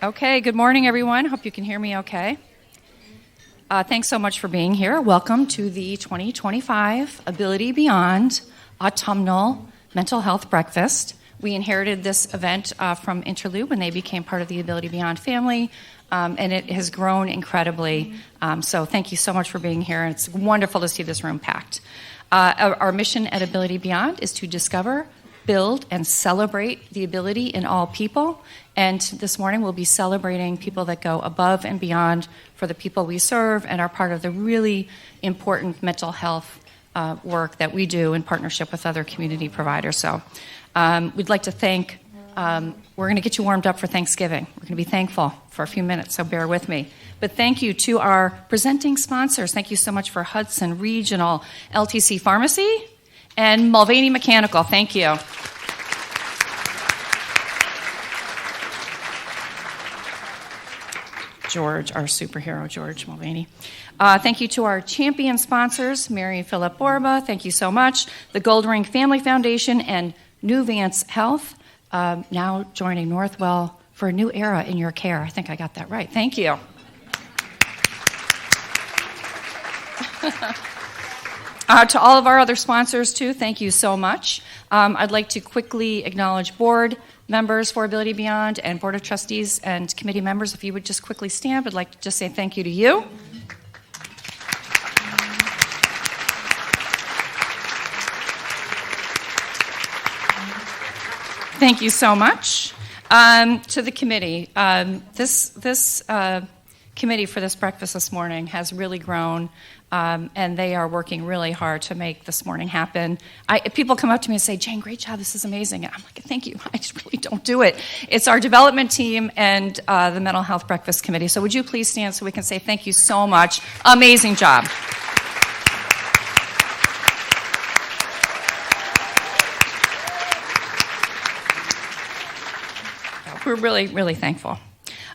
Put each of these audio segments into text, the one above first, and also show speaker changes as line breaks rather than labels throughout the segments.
Okay, good morning, everyone. Hope you can hear me okay. Thanks so much for being here. Welcome to the 2025 Ability Beyond Autumnal Mental Health Breakfast. We inherited this event from Interlude when they became part of the Ability Beyond family, and it has grown incredibly. So thank you so much for being here, and it's wonderful to see this room packed. Our mission at Ability Beyond is to discover, build, and celebrate the ability in all people. And this morning we'll be celebrating people that go above and beyond for the people we serve and are part of the really important mental health work that we do in partnership with other community providers. So we'd like to thank, we're going to get you warmed up for Thanksgiving. We're going to be thankful for a few minutes, so bear with me. But thank you to our presenting sponsors. Thank you so much for Hudson Regional LTC Pharmacy and Mulvaney Mechanical. Thank you. George, our superhero, George Mulvaney. Thank you to our champion sponsors, Mary and Philip Borba. Thank you so much. The Goldring Family Foundation and Nuvance Health, now joining Northwell for a new era in your care. I think I got that right. Thank you. To all of our other sponsors, too, thank you so much. I'd like to quickly acknowledge board members for Ability Beyond and Board of Trustees and committee members. If you would just quickly stand, I'd like to just say thank you to you. Thank you so much. To the committee, this committee for this breakfast this morning has really grown, and they are working really hard to make this morning happen. People come up to me and say, Jane, great job, this is amazing. And I'm like, thank you, I just really don't do it. It's our development team and the Mental Health Breakfast Committee. So would you please stand so we can say thank you so much. Amazing job. We're really, really thankful.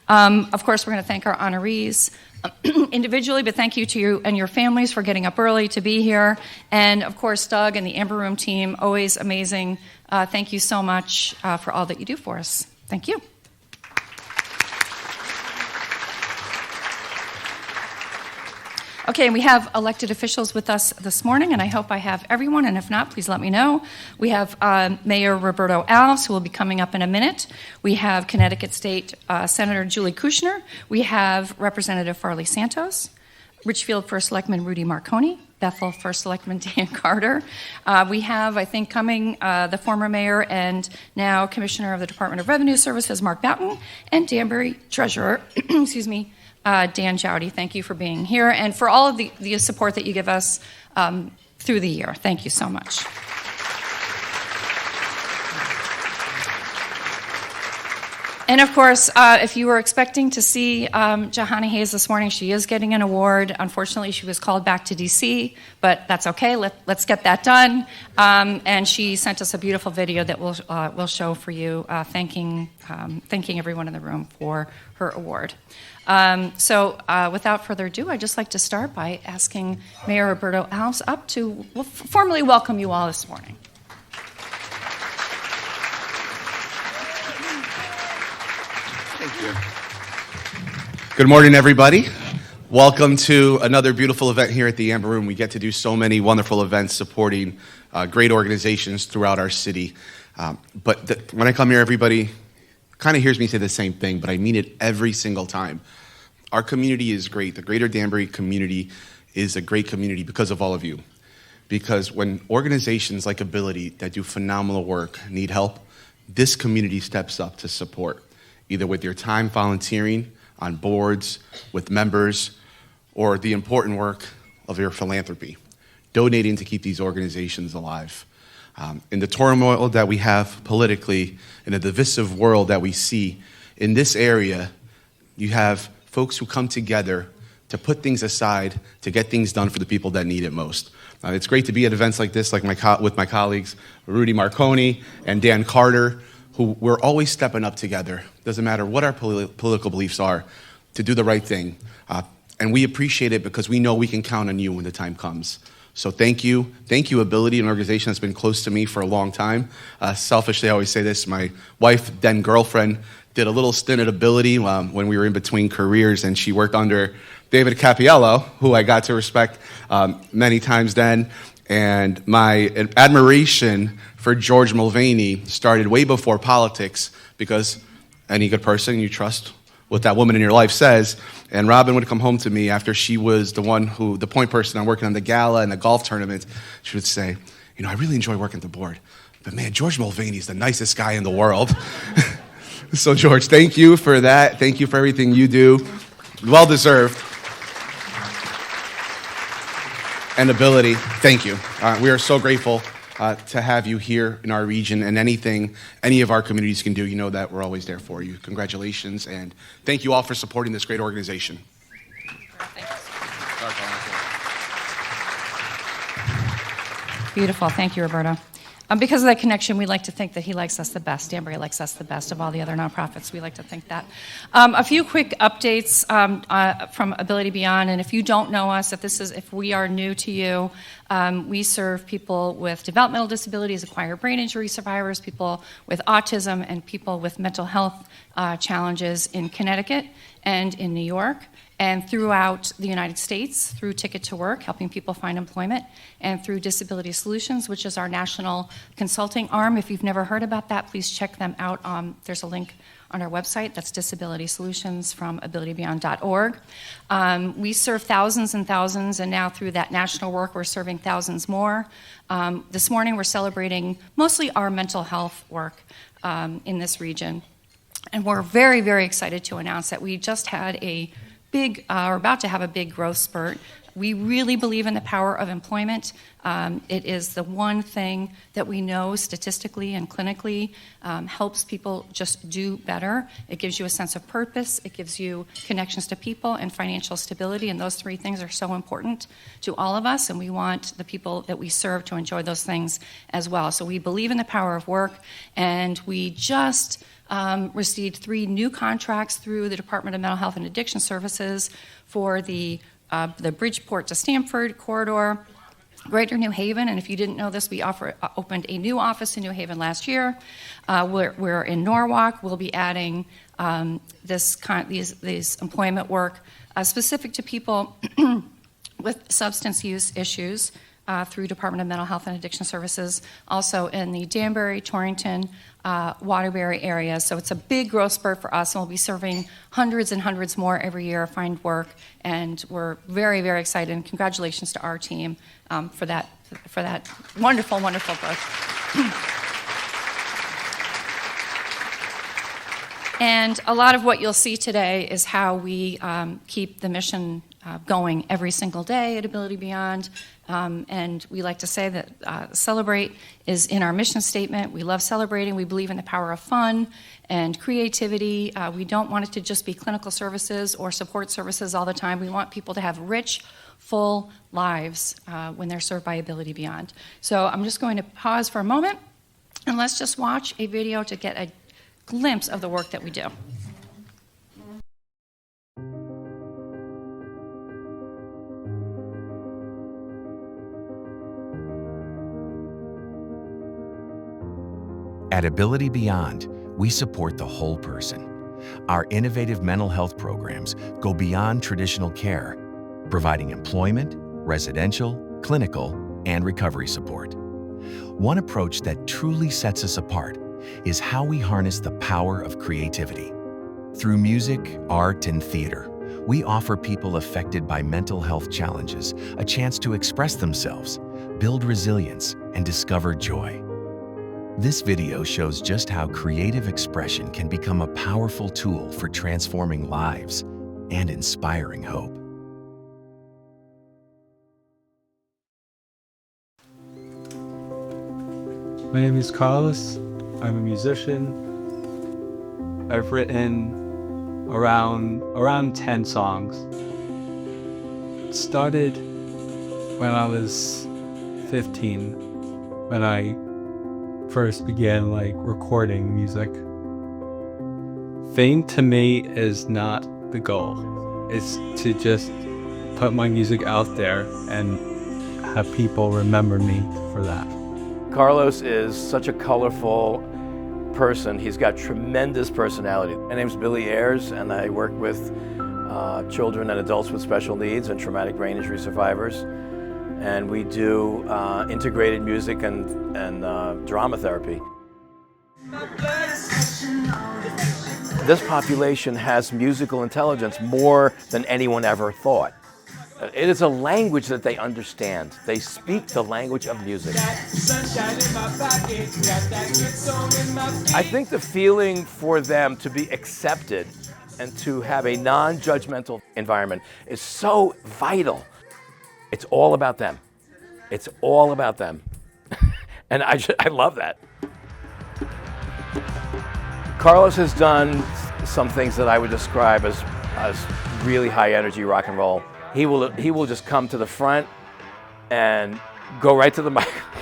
Of course, we're going to thank our honorees individually, but thank you to you and your families for getting up early to be here. And of course, Doug and the Amber Room team, always amazing. Thank you so much for all that you do for us. Thank you. Okay, and we have elected officials with us this morning, and I hope I have everyone, and if not, please let me know. We have Mayor Roberto Alves, who will be coming up in a minute. We have Connecticut State Senator Julie Kushner. We have Representative Farley Santos, Richfield First Selectman Rudy Marconi, Bethel First Selectman Dan Carter. We have, I think, coming the former mayor and now Commissioner of the Department of Revenue Services, Mark Boughton, and Danbury Treasurer, excuse me, Dan Jowdy. Thank you for being here and for all of the support that you give us through the year. Thank you so much. And of course, if you were expecting to see Jahani Hayes this morning, she is getting an award. Unfortunately, she was called back to DC, but that's okay. Let's get that done. And she sent us a beautiful video that we'll show for you, thanking everyone in the room for her award. So without further ado, I'd just like to start by asking Mayor Roberto Alves up to formally welcome you all this morning.
Thank you. Good morning, everybody. Welcome to another beautiful event here at the Amber Room. We get to do so many wonderful events supporting great organizations throughout our city. But when I come here, everybody kind of hears me say the same thing, but I mean it every single time. Our community is great. The Greater Danbury community is a great community because of all of you. Because when organizations like Ability that do phenomenal work need help, this community steps up to support, either with your time volunteering on boards, with members, or the important work of your philanthropy, donating to keep these organizations alive. In the turmoil that we have politically, in the divisive world that we see, in this area, you have folks who come together to put things aside, to get things done for the people that need it most. It's great to be at events like this, with my colleagues, Rudy Marconi and Dan Carter, who we're always stepping up together. Doesn't matter what our political beliefs are, to do the right thing. And we appreciate it because we know we can count on you when the time comes. So thank you. Thank you, Ability, an organization that's been close to me for a long time. Selfishly, I always say this, my wife, then girlfriend, did a little stint at Ability when we were in between careers, and she worked under David Capiello, who I got to respect many times then. And my admiration for George Mulvaney started way before politics, because any good person, you trust what that woman in your life says. And Robin would come home to me after she was the point person on working on the gala and the golf tournament. She would say, I really enjoy working at the board, but man, George Mulvaney is the nicest guy in the world. So George, thank you for that. Thank you for everything you do. Well deserved. And Ability, thank you. We are so grateful to have you here in our region, and anything any of our communities can do, you know that we're always there for you. Congratulations, and thank you all for supporting this great organization.
Beautiful. Thank you, Roberto. Because of that connection, we like to think that he likes us the best. Danbury likes us the best of all the other nonprofits. We like to think that. A few quick updates from Ability Beyond, and if you don't know us, if we are new to you, we serve people with developmental disabilities, acquired brain injury survivors, people with autism, and people with mental health challenges in Connecticut and in New York, and throughout the United States, through Ticket to Work, helping people find employment, and through Disability Solutions, which is our national consulting arm. If you've never heard about that, please check them out. There's a link on our website. That's Disability Solutions from abilitybeyond.org. We serve thousands and thousands, and now through that national work, we're serving thousands more. This morning, we're celebrating mostly our mental health work in this region. And we're very, very excited to announce that we just had are about to have a big growth spurt. We really believe in the power of employment. It is the one thing that we know statistically and clinically helps people just do better. It gives you a sense of purpose, it gives you connections to people, and financial stability, and those three things are so important to all of us, and we want the people that we serve to enjoy those things as well. So we believe in the power of work, and we just received 3 new contracts through the Department of Mental Health and Addiction Services for the Bridgeport to Stamford corridor, Greater New Haven, and if you didn't know this, we opened a new office in New Haven last year. We're in Norwalk. We'll be adding these employment work specific to people with substance use issues through Department of Mental Health and Addiction Services, also in the Danbury, Torrington, Waterbury area. So it's a big growth spurt for us, and we'll be serving hundreds and hundreds more every year find work, and we're very, very excited, and congratulations to our team for that wonderful, wonderful growth. And a lot of what you'll see today is how we keep the mission going every single day at Ability Beyond. And we like to say that celebrate is in our mission statement. We love celebrating. We believe in the power of fun and creativity. We don't want it to just be clinical services or support services all the time. We want people to have rich, full lives when they're served by Ability Beyond. So I'm just going to pause for a moment, and let's just watch a video to get a glimpse of the work that we do.
At Ability Beyond, we support the whole person. Our innovative mental health programs go beyond traditional care, providing employment, residential, clinical, and recovery support. One approach that truly sets us apart is how we harness the power of creativity. Through music, art, and theater, we offer people affected by mental health challenges a chance to express themselves, build resilience, and discover joy. This video shows just how creative expression can become a powerful tool for transforming lives and inspiring hope.
My name is Carlos. I'm a musician. I've written around 10 songs. It started when I was 15, when I first began recording music. Fame to me is not the goal. It's to just put my music out there and have people remember me for that.
Carlos is such a colorful, person. He's got tremendous personality. My name's Billy Ayers, and I work with children and adults with special needs and traumatic brain injury survivors. And we do integrated music and drama therapy. This population has musical intelligence more than anyone ever thought. It is a language that they understand. They speak the language of music. I think the feeling for them to be accepted and to have a non-judgmental environment is so vital. It's all about them. It's all about them. And I love that. Carlos has done some things that I would describe as really high energy rock and roll. He will just come to the front and go right to the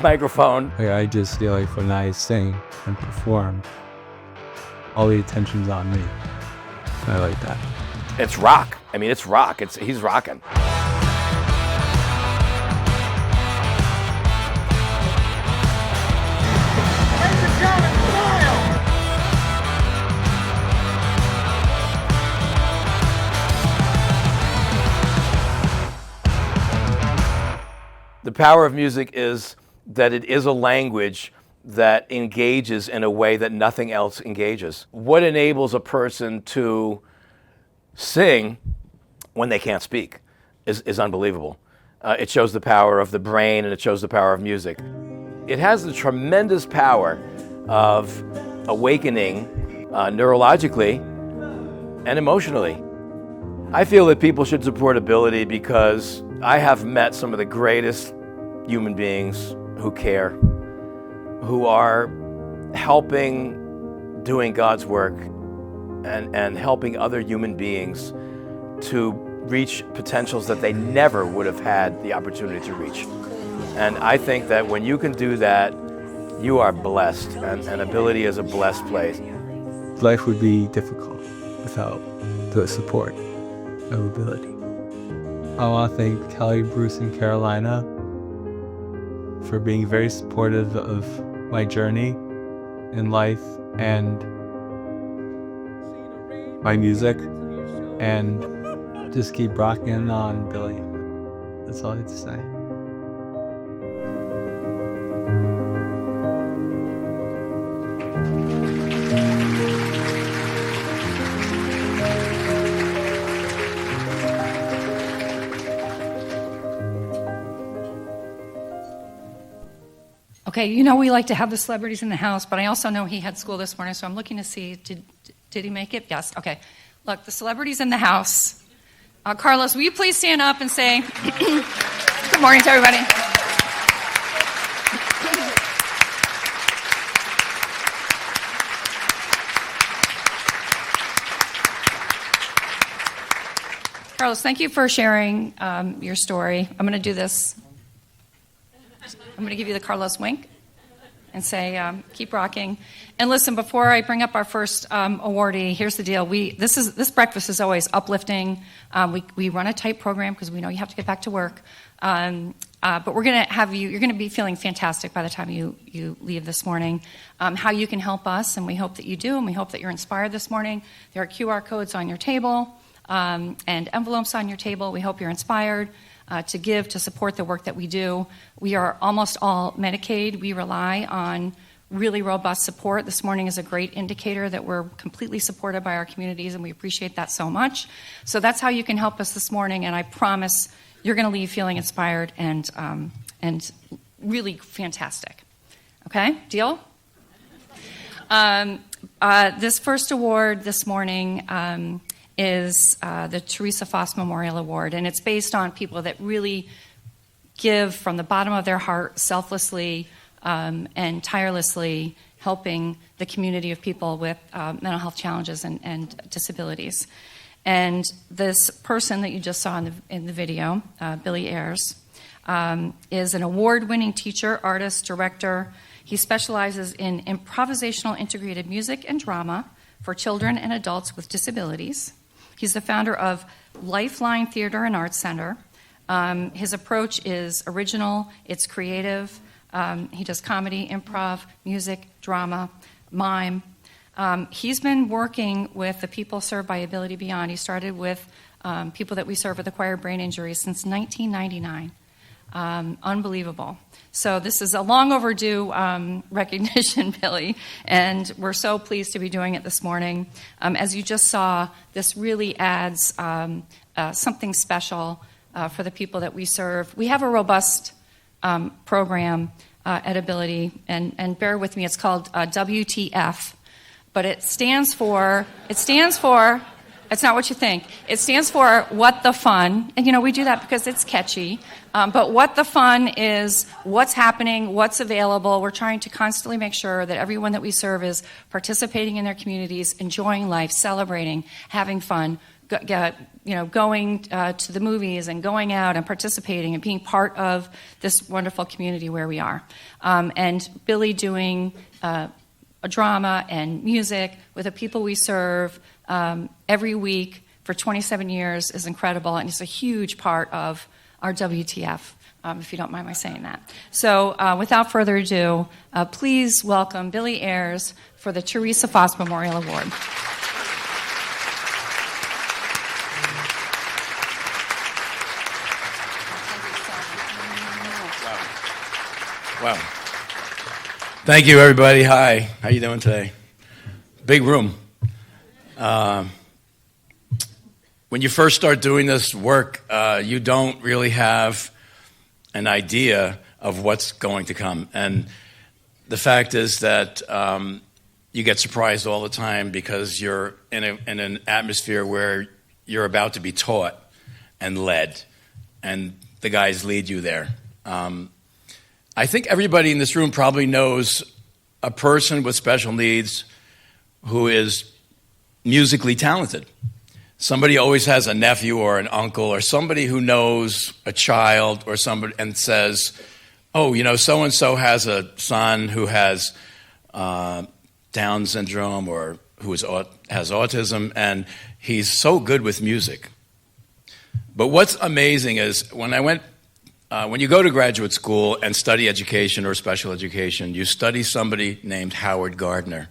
microphone.
I just feel like when I sing and perform, all the attention's on me. I like that.
It's rock. I mean, it's rock. He's rocking. The power of music is that it is a language that engages in a way that nothing else engages. What enables a person to sing when they can't speak is unbelievable. It shows the power of the brain, and it shows the power of music. It has the tremendous power of awakening neurologically and emotionally. I feel that people should support Ability because I have met some of the greatest human beings who care, who are helping, doing God's work, and helping other human beings to reach potentials that they never would have had the opportunity to reach. And I think that when you can do that, you are blessed, and Ability is a blessed place.
Life would be difficult without the support of Ability. I want to thank Kelly, Bruce, and Carolina for being very supportive of my journey in life and my music, and just keep rocking on, Billy. That's all I have to say.
Okay, you know we like to have the celebrities in the house, but I also know he had school this morning, so I'm looking to see, did he make it? Yes, okay. Look, the celebrities in the house. Carlos, will you please stand up and say good morning to everybody? Carlos, thank you for sharing your story. I'm going to do this. I'm going to give you the Carlos wink and say, keep rocking. And listen, before I bring up our first awardee, here's the deal. This breakfast is always uplifting. We run a tight program because we know you have to get back to work. But we're going to have you're going to be feeling fantastic by the time you leave this morning. How you can help us, and we hope that you do, and we hope that you're inspired this morning. There are QR codes on your table and envelopes on your table. We hope you're inspired to give, to support the work that we do. We are almost all Medicaid. We rely on really robust support. This morning is a great indicator that we're completely supported by our communities, and we appreciate that so much. So that's how you can help us this morning, and I promise you're going to leave feeling inspired and really fantastic. Okay, deal? This first award this morning is the Teresa Foss Memorial Award, and it's based on people that really give from the bottom of their heart, selflessly and tirelessly, helping the community of people with mental health challenges and disabilities. And this person that you just saw in the video, Billy Ayers, is an award-winning teacher, artist, director. He specializes in improvisational integrated music and drama for children and adults with disabilities. He's the founder of Lifeline Theater and Arts Center. His approach is original, it's creative. He does comedy, improv, music, drama, mime. He's been working with the people served by Ability Beyond. He started with people that we serve with acquired brain injuries since 1999. Unbelievable. So this is a long overdue recognition, Billy, and we're so pleased to be doing it this morning. As you just saw, this really adds something special for the people that we serve. We have a robust program at Ability, and bear with me, it's called WTF, but it stands for, it's not what you think. It stands for What the Fun. And, we do that because it's catchy. But what the fun is, what's happening, what's available. We're trying to constantly make sure that everyone that we serve is participating in their communities, enjoying life, celebrating, having fun, going to the movies and going out and participating and being part of this wonderful community where we are. And Billy doing a drama and music with the people we serve every week for 27 years is incredible, and it's a huge part of our WTF, if you don't mind my saying that. So without further ado, please welcome Billy Ayers for the Teresa Foss Memorial Award.
Wow. Thank you, everybody. Hi. How you doing today? Big room. When you first start doing this work, you don't really have an idea of what's going to come. And the fact is that you get surprised all the time because you're in an atmosphere where you're about to be taught and led, and the guys lead you there. I think everybody in this room probably knows a person with special needs who is musically talented. Somebody always has a nephew or an uncle or somebody who knows a child or somebody and says, oh, so-and-so has a son who has Down syndrome or who has autism, and he's so good with music. But what's amazing is when you go to graduate school and study education or special education, you study somebody named Howard Gardner.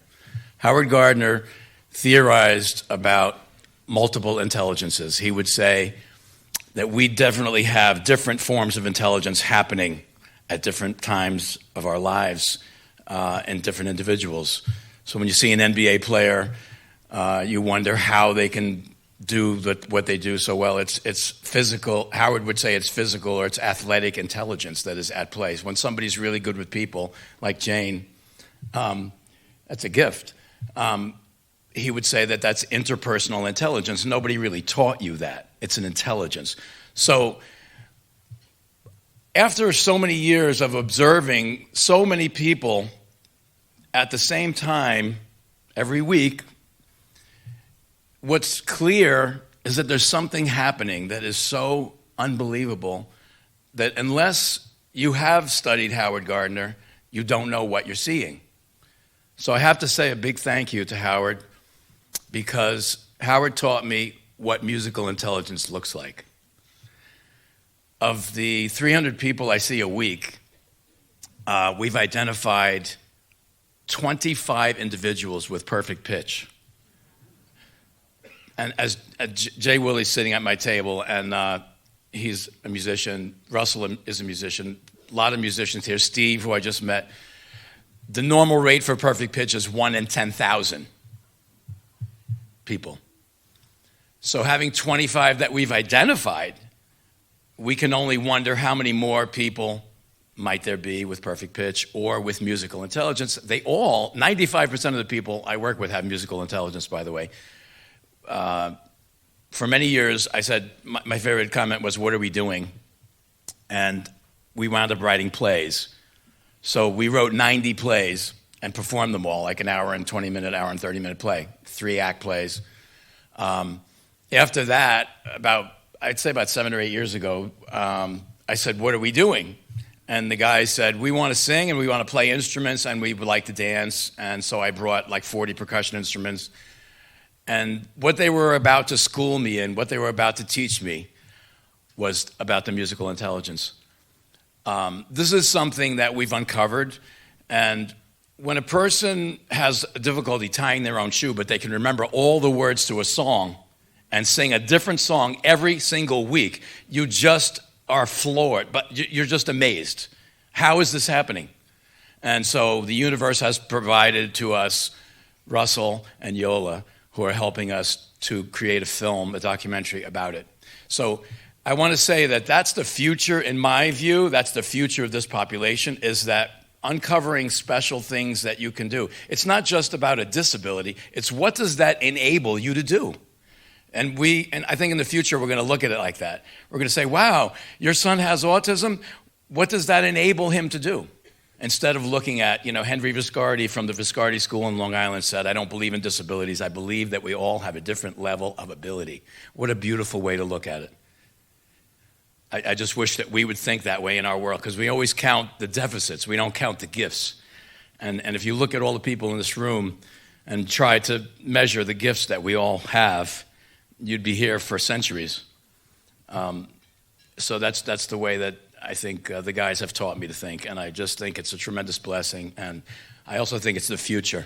Howard Gardner theorized about multiple intelligences. He would say that we definitely have different forms of intelligence happening at different times of our lives in different individuals. So when you see an NBA player, you wonder how they can do what they do so well. It's physical. Howard would say it's physical or it's athletic intelligence that is at play. When somebody's really good with people, like Jane, that's a gift. He would say that that's interpersonal intelligence. Nobody really taught you that. It's an intelligence. So after so many years of observing so many people at the same time every week, what's clear is that there's something happening that is so unbelievable that unless you have studied Howard Gardner, you don't know what you're seeing. So I have to say a big thank you to Howard, because Howard taught me what musical intelligence looks like. Of the 300 people I see a week, we've identified 25 individuals with perfect pitch. And as Jay Willie's sitting at my table, and he's a musician, Russell is a musician, a lot of musicians here, Steve, who I just met, the normal rate for perfect pitch is 1 in 10,000 people. So having 25 that we've identified, we can only wonder how many more people might there be with perfect pitch or with musical intelligence. 95% of the people I work with have musical intelligence, by the way. For many years, I said, my favorite comment was, what are we doing? And we wound up writing plays. So we wrote 90 plays and performed them all, like an hour and 20-minute, hour and 30-minute play, 3-act plays. After that, I'd say about 7 or 8 years ago, I said, what are we doing? And the guys said, we want to sing and we want to play instruments and we would like to dance. And so I brought like 40 percussion instruments. And what they were about to school me in, what they were about to teach me, was about the musical intelligence. This is something that we've uncovered, and
when a person has difficulty tying their own shoe, but they can remember all the words to a song and sing a different song every single week, you just are floored, but you're just amazed. How is this happening? And so the universe has provided to us Russell and Yola, who are helping us to create a film, a documentary about it. So I want to say that that's the future, in my view, that's the future of this population, is that uncovering special things that you can do. It's not just about a disability, it's what does that enable you to do? And I think in the future we're going to look at it like that. We're going to say, wow, your son has autism, what does that enable him to do? Instead of looking at, Henry Viscardi from the Viscardi School in Long Island said, I don't believe in disabilities, I believe that we all have a different level of ability. What a beautiful way to look at it. I just wish that we would think that way in our world, because we always count the deficits, we don't count the gifts. And if you look at all the people in this room and try to measure the gifts that we all have, you'd be here for centuries. So that's the way that I think the guys have taught me to think, and I just think it's a tremendous blessing, and I also think it's the future.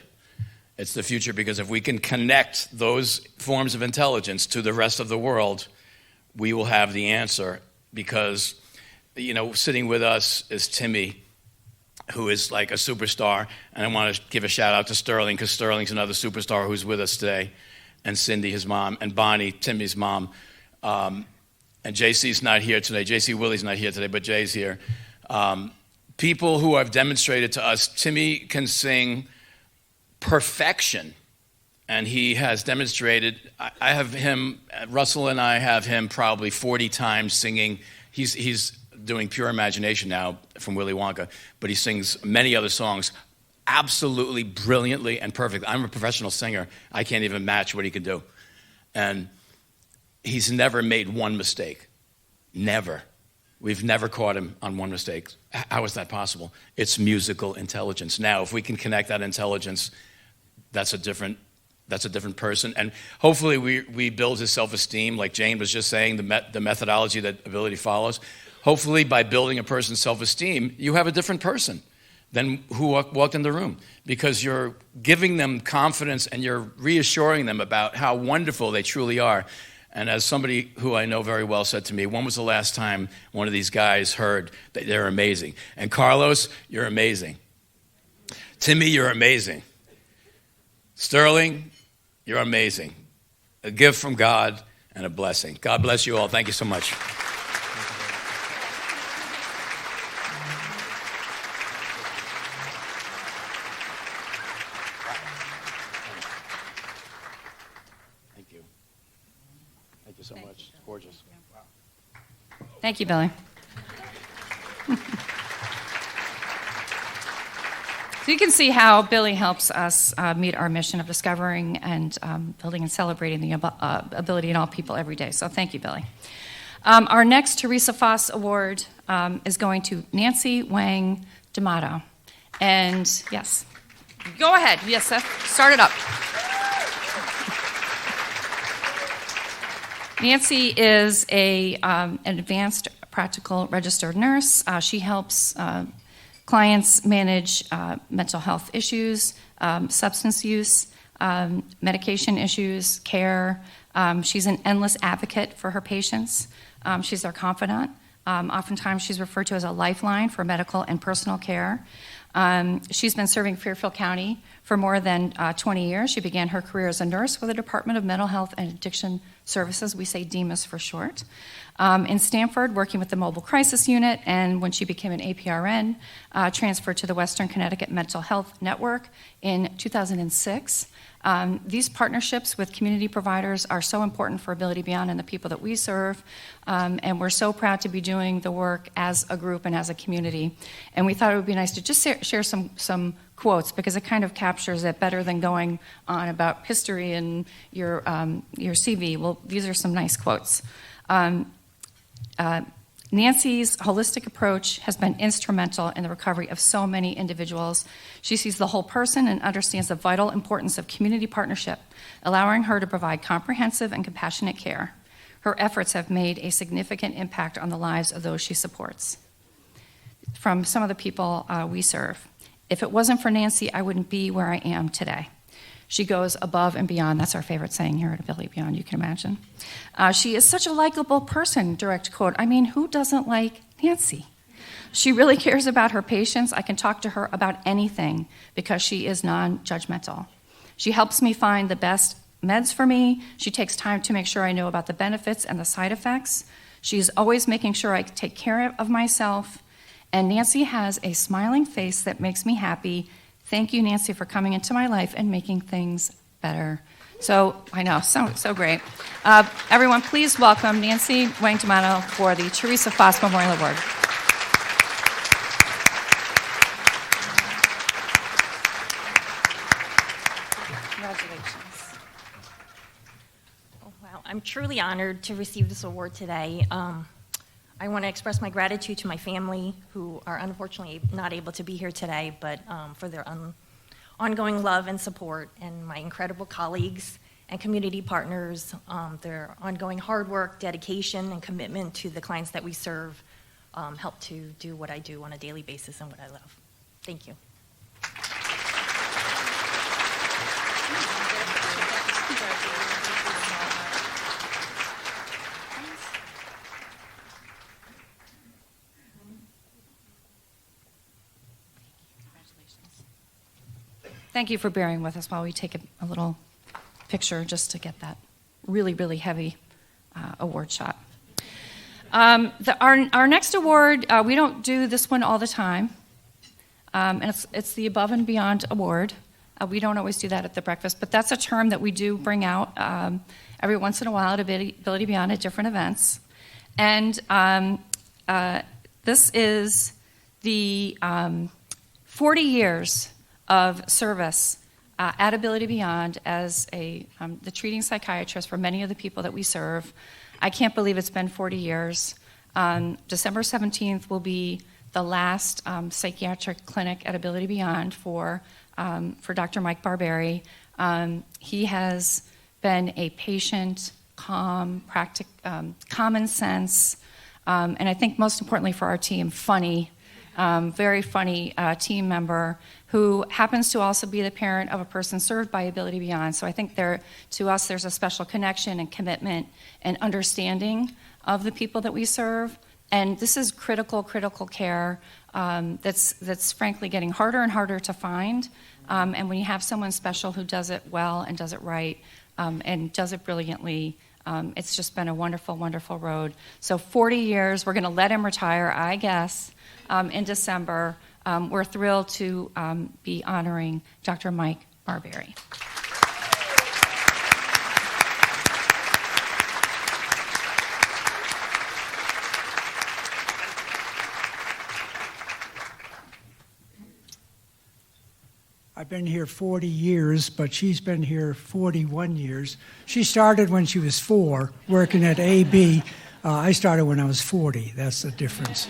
It's the future because if we can connect those forms of intelligence to the rest of the world, we will have the answer. Because, sitting with us is Timmy, who is like a superstar, and I want to give a shout out to Sterling, because Sterling's another superstar who's with us today, and Cindy, his mom, and Bonnie, Timmy's mom, and JC's not here today. JC Willie's not here today, but Jay's here. People who have demonstrated to us, Timmy can sing perfection, and he has demonstrated. I have him, Russell and I have him probably 40 times singing. He's doing Pure Imagination now from Willy Wonka, but he sings many other songs absolutely brilliantly and perfectly. I'm a professional singer. I can't even match what he can do. And he's never made one mistake. Never. We've never caught him on one mistake. How is that possible? It's musical intelligence. Now, if we can connect that intelligence, that's a different person. And hopefully we build his self-esteem, like Jane was just saying, the methodology that ability follows. Hopefully by building a person's self-esteem, you have a different person than who walked in the room, because you're giving them confidence and you're reassuring them about how wonderful they truly are. And as somebody who I know very well said to me, when was the last time one of these guys heard that they're amazing? And Carlos, you're amazing. Timmy, you're amazing. Sterling, you're amazing. A gift from God and a blessing. God bless you all. Thank you so much. Thank you. Thank you so much. It's gorgeous.
Thank you, Billy. So you can see how Billy helps us meet our mission of discovering and building and celebrating the ability in all people every day. So thank you, Billy. Our next Teresa Foss Award is going to Nancy Wang D'Amato. And yes, go ahead. Yes, Seth, start it up. Nancy is an advanced practical registered nurse. She helps clients manage mental health issues, substance use, medication issues, care. She's an endless advocate for her patients. She's their confidant. Oftentimes she's referred to as a lifeline for medical and personal care. She's been serving Fairfield County for more than 20 years. She began her career as a nurse with the Department of Mental Health and Addiction Services, we say DEMAS for short, in Stamford, working with the Mobile Crisis Unit, and when she became an APRN, transferred to the Western Connecticut Mental Health Network in 2006. These partnerships with community providers are so important for Ability Beyond and the people that we serve, and we're so proud to be doing the work as a group and as a community. And we thought it would be nice to just share some quotes, because it kind of captures it better than going on about history and your CV. Well, these are some nice quotes. Nancy's holistic approach has been instrumental in the recovery of so many individuals. She sees the whole person and understands the vital importance of community partnership, allowing her to provide comprehensive and compassionate care. Her efforts have made a significant impact on the lives of those she supports. From some of the people we serve. If it wasn't for Nancy, I wouldn't be where I am today. She goes above and beyond. That's our favorite saying here at Ability Beyond, you can imagine. She is such a likable person, direct quote. I mean, who doesn't like Nancy? She really cares about her patients. I can talk to her about anything because she is non-judgmental. She helps me find the best meds for me. She takes time to make sure I know about the benefits and the side effects. She's always making sure I take care of myself. And Nancy has a smiling face that makes me happy. Thank you, Nancy, for coming into my life and making things better. So, I know, so great. Everyone, please welcome Nancy Wang-D'Amato for the Teresa Foss Memorial Award.
Congratulations. Oh, wow. I'm truly honored to receive this award today. I want to express my gratitude to my family, who are unfortunately not able to be here today, but for their ongoing love and support, and my incredible colleagues and community partners, their ongoing hard work, dedication, and commitment to the clients that we serve help to do what I do on a daily basis and what I love. Thank you.
Thank you for bearing with us while we take a little picture just to get that really, really heavy award shot. Our next award, we don't do this one all the time, and it's the Above and Beyond Award. We don't always do that at the breakfast, but that's a term that we do bring out every once in a while at Ability Beyond at different events. And this is the 40 years of service at Ability Beyond as the treating psychiatrist for many of the people that we serve. I can't believe it's been 40 years. December 17th will be the last psychiatric clinic at Ability Beyond for Dr. Mike Barberi. He has been a patient, calm, common sense, and I think most importantly for our team, funny, very funny team member who happens to also be the parent of a person served by Ability Beyond. So I think to us, there's a special connection and commitment and understanding of the people that we serve. And this is critical care that's frankly getting harder and harder to find. And when you have someone special who does it well and does it right and does it brilliantly, it's just been a wonderful, wonderful road. So 40 years, we're going to let him retire, I guess, in December. We're thrilled to be honoring Dr. Mike Barberi.
I've been here 40 years, but she's been here 41 years. She started when she was 4, working at AB. I started when I was 40. That's the difference.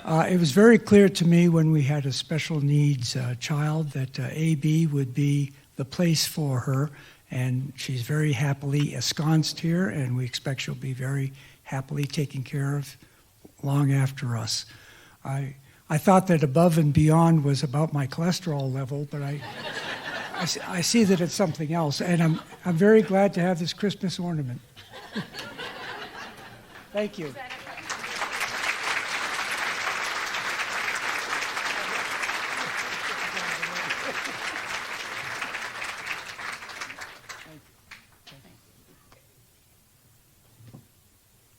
It was very clear to me when we had a special needs child that AB would be the place for her, and she's very happily ensconced here, and we expect she'll be very happily taken care of long after us. I thought that Above and Beyond was about my cholesterol level, but I see that it's something else, and I'm very glad to have this Christmas ornament. Thank you.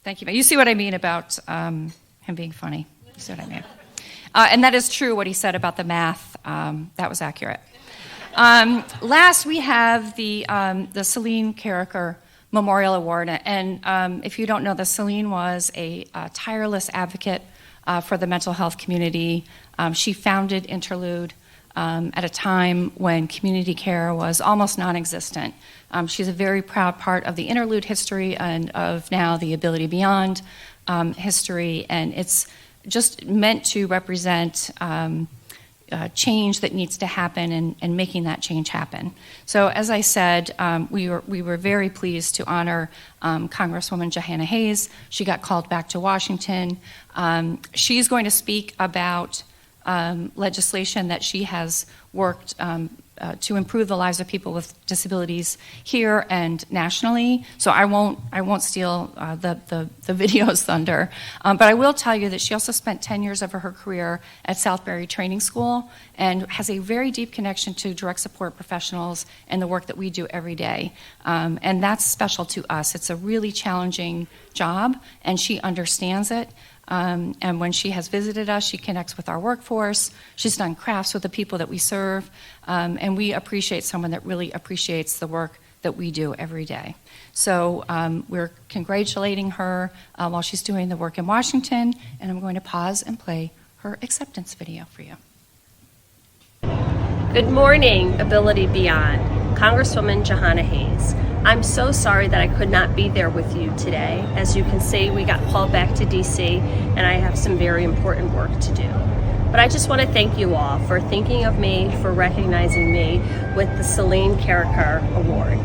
Thank you. You see what I mean about him being funny. You see what I mean? And that is true, what he said about the math. That was accurate. Last, we have the Celine Carricker Memorial Award. And if you don't know this, Celine was a tireless advocate for the mental health community. She founded Interlude at a time when community care was almost non-existent. She's a very proud part of the Interlude history and of now the Ability Beyond history, and it's just meant to represent change that needs to happen and making that change happen. So as I said, we were very pleased to honor Congresswoman Jahana Hayes. She got called back to Washington. She's going to speak about legislation that she has worked to improve the lives of people with disabilities here and nationally. So I won't steal the video's thunder. But I will tell you that she also spent 10 years of her career at Southbury Training School and has a very deep connection to direct support professionals and the work that we do every day. And that's special to us. It's a really challenging job, and she understands it. And when she has visited us, she connects with our workforce. She's done crafts with the people that we serve. And we appreciate someone that really appreciates the work that we do every day. So we're congratulating her while she's doing the work in Washington. And I'm going to pause and play her acceptance video for you.
Good morning, Ability Beyond. Congresswoman Jahana Hayes. I'm so sorry that I could not be there with you today. As you can see, we got called back to DC, and I have some very important work to do. But I just want to thank you all for thinking of me, for recognizing me with the Celine Carricker Award.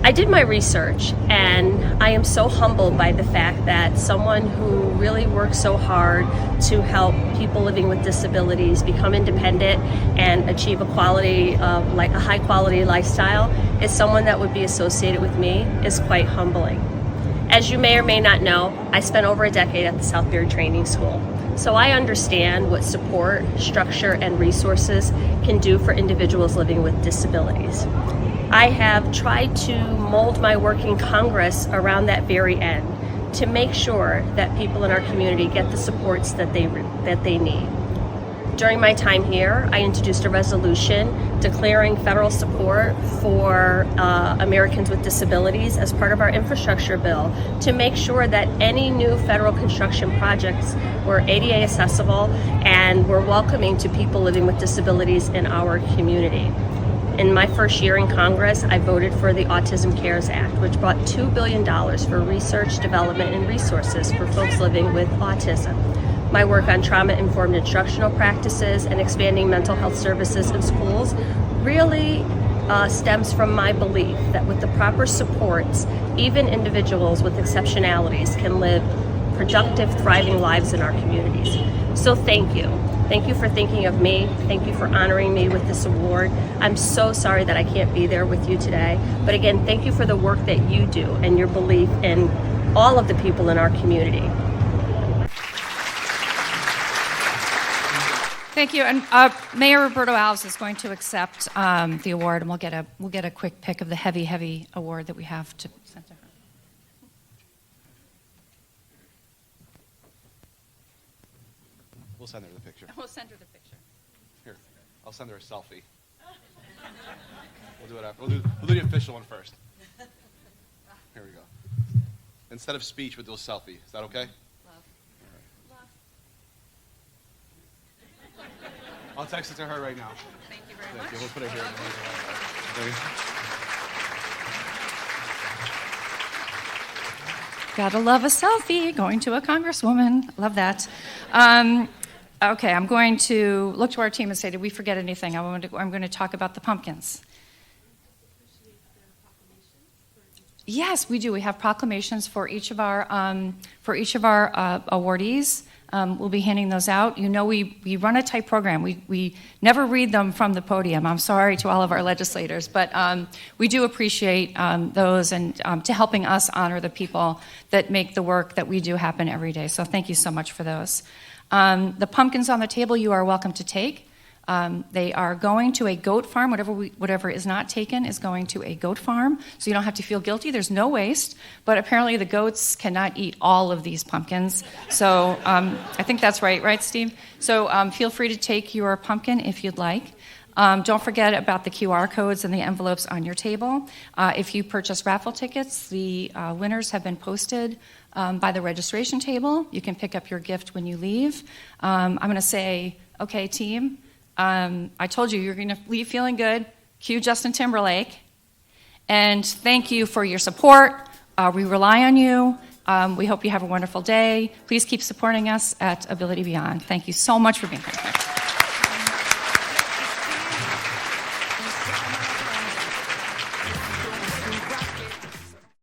I did my research, and I am so humbled by the fact that someone who really works so hard to help people living with disabilities become independent and achieve a high quality lifestyle is someone that would be associated with me is quite humbling. As you may or may not know, I spent over a decade at the Southbury Training School. So I understand what support, structure, and resources can do for individuals living with disabilities. I have tried to mold my work in Congress around that very end to make sure that people in our community get the supports that they need. During my time here, I introduced a resolution declaring federal support for Americans with disabilities as part of our infrastructure bill to make sure that any new federal construction projects were ADA accessible and were welcoming to people living with disabilities in our community. In my first year in Congress, I voted for the Autism Cares Act, which brought $2 billion for research, development, and resources for folks living with autism. My work on trauma-informed instructional practices and expanding mental health services in schools really stems from my belief that with the proper supports, even individuals with exceptionalities can live productive, thriving lives in our communities. So thank you. Thank you for thinking of me. Thank you for honoring me with this award. I'm so sorry that I can't be there with you today. But again, thank you for the work that you do and your belief in all of the people in our community.
Thank you. And Mayor Roberto Alves is going to accept the award, and we'll get a quick pic of the heavy award that we have to send to her.
We'll send her the picture.
We'll send her the picture.
Here, I'll send her a selfie. We'll do it after. We'll do the official one first. Here we go. Instead of speech, we'll do a selfie. Is that okay?
Love.
I'll text it to her right now.
Thank you very
Thank
much.
you. We'll put it here.
Gotta love a selfie. Going to a congresswoman. Love that. Okay, I'm going to look to our team and say, did we forget anything? I'm going to talk about the pumpkins. Yes, we do. We have proclamations for each of our awardees. We'll be handing those out. You know, we run a tight program. We never read them from the podium. I'm sorry to all of our legislators, but we do appreciate those and to helping us honor the people that make the work that we do happen every day. So thank you so much for those. The pumpkins on the table you are welcome to take. They are going to a goat farm. Whatever is not taken is going to a goat farm, so you don't have to feel guilty. There's no waste, but apparently the goats cannot eat all of these pumpkins. So I think that's right, Steve? So feel free to take your pumpkin if you'd like. Don't forget about the QR codes and the envelopes on your table. If you purchase raffle tickets, the winners have been posted by the registration table. You can pick up your gift when you leave. I'm going to say, okay, team, I told you you're going to leave feeling good. Cue Justin Timberlake. And thank you for your support. We rely on you. We hope you have a wonderful day. Please keep supporting us at Ability Beyond. Thank you so much for being here.